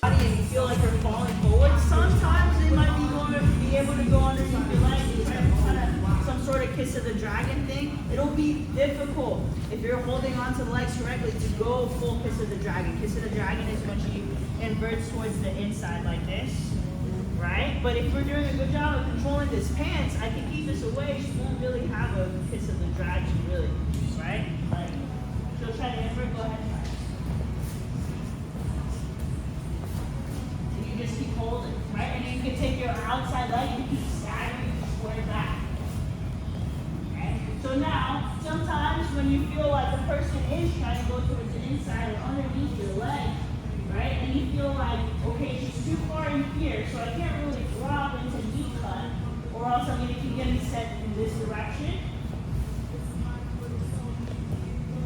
And you feel like you're falling forward. Sometimes they might be able to go underneath your leg and try to kind of some sort of kiss of the dragon thing. It'll be difficult if you're holding onto the legs correctly to go full kiss of the dragon. Kiss of the dragon is when she inverts towards the inside like this, right? But if we're doing a good job of controlling this pants, I can keep this away. She won't really have a kiss of the dragon, really, right? Like, she'll try to invert. Go ahead. Just keep holding, right? And you can take your outside leg and keep staggering square back. Okay? So now, sometimes when you feel like the person is trying to go towards the inside or underneath your leg, right? And you feel like, okay, she's too far in here, so I can't really drop into knee cut, or else I'm going to keep getting set in this direction.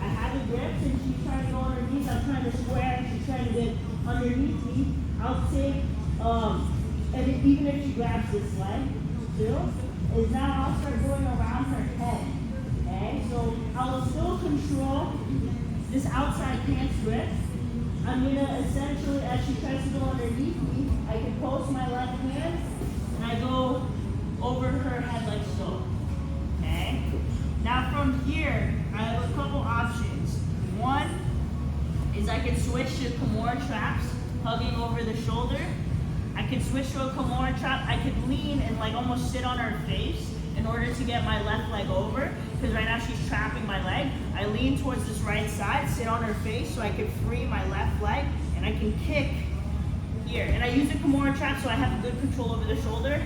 I have the grips and she's trying to go underneath. I'm trying to square and she's trying to get underneath me. I'll take, and even if she grabs this leg, still, is now I'll start going around her head, okay? So I will still control this outside pants grip. I'm gonna essentially, as she tries to go underneath me, I can post my left hand, and I go over her head like so, okay? Now from here, I have a couple options. One is I can switch to Kimura traps, hugging over the shoulder. I could switch to a Kimura trap. I could lean and like almost sit on her face in order to get my left leg over, because right now she's trapping my leg. I lean towards this right side, sit on her face so I can free my left leg, and I can kick here. And I use a Kimura trap so I have good control over the shoulder.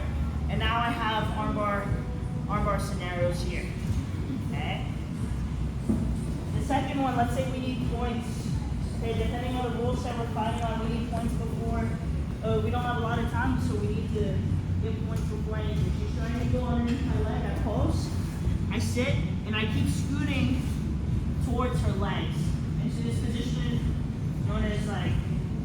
And now I have armbar scenarios here. Okay. The second one, let's say we need points. Okay, depending on the rules that we're fighting on, we need points before. We don't have a lot of time, so we need to get points before anything. She's trying to go underneath my leg. I post, I sit, and I keep scooting towards her legs into this position known as like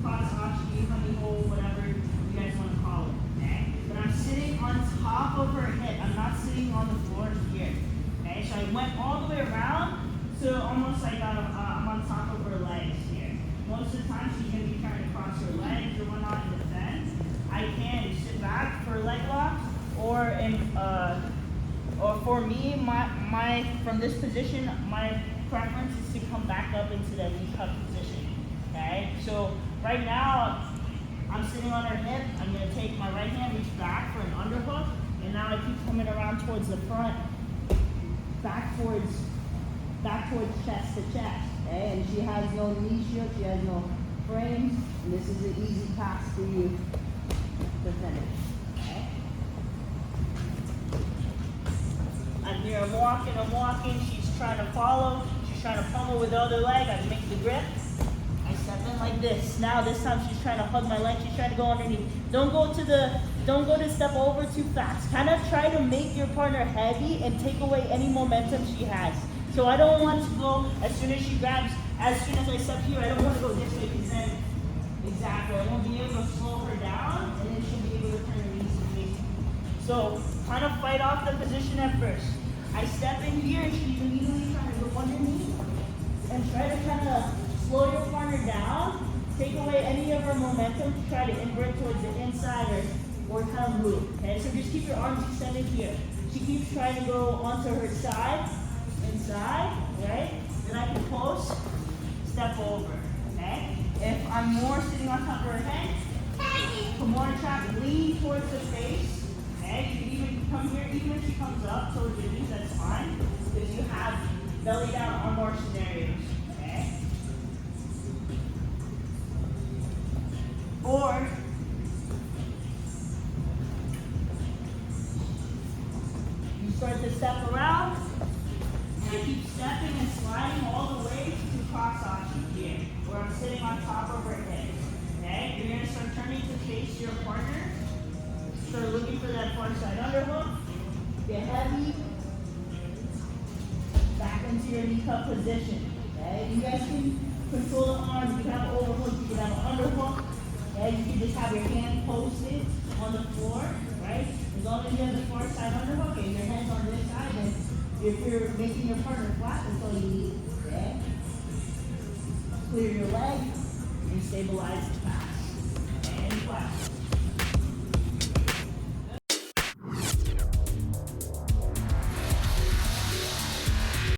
cross oxy, honey hole, whatever you guys want to call it. Okay, but I'm sitting on top of her hip. I'm not sitting on the floor here. Okay, so I went all the way around, so almost like I'm on top of her legs here. Most of the time she's going to be trying to cross her legs or whatnot in defense. I can sit back for a leg lock, or for me, my from this position, my preference is to come back up into the knee cup position. Okay, so right now I'm sitting on her hip. I'm going to take my right hand, reach back for an underhook, and now I keep coming around towards the front, back towards chest to chest. Okay? And she has no knee shield, she has no frames, and this is an easy pass for you to finish. Okay? I'm here, I'm walking, she's trying to follow, she's trying to pummel with the other leg, I make the grip, I step in like this. Now this time she's trying to hug my leg, she's trying to go underneath. Don't go to step over too fast. Kind of try to make your partner heavy and take away any momentum she has. So I don't want to go as soon as she grabs, as soon as I step here, I don't want to go this way because then, exactly, I won't be able to slow her down and then she'll be able to turn her knees to me. So kind of fight off the position at first. I step in here and she's immediately trying to go underneath and try to kind of slow your partner down, take away any of her momentum to try to invert towards the inside or kind of move. Okay, so just keep your arms extended here. She keeps trying to go onto her side, inside, right? Then I can post, step over, okay? If I'm more sitting on top of her head, Kimura trap, lean towards the face, okay? You can even come here, even if she comes up towards your knees, that's fine, because you have belly down armbar scenarios, okay? Or you start to step around, and I keep stepping and sliding all the way to cross option here, where I'm sitting on top of her head. Okay? You're going to start turning to face your partner. Start looking for that far side underhook. Get heavy. Back into your knee cup position. Okay? You guys can control the arms. You can have an overhook. You can have an underhook. Okay? You can just have your hand posted on the floor. Right? As long as you have the far side underhook and your hand's on this side, then if you're making your partner flat, that's all you need. Okay? Clear your leg and stabilize the pass. and flat.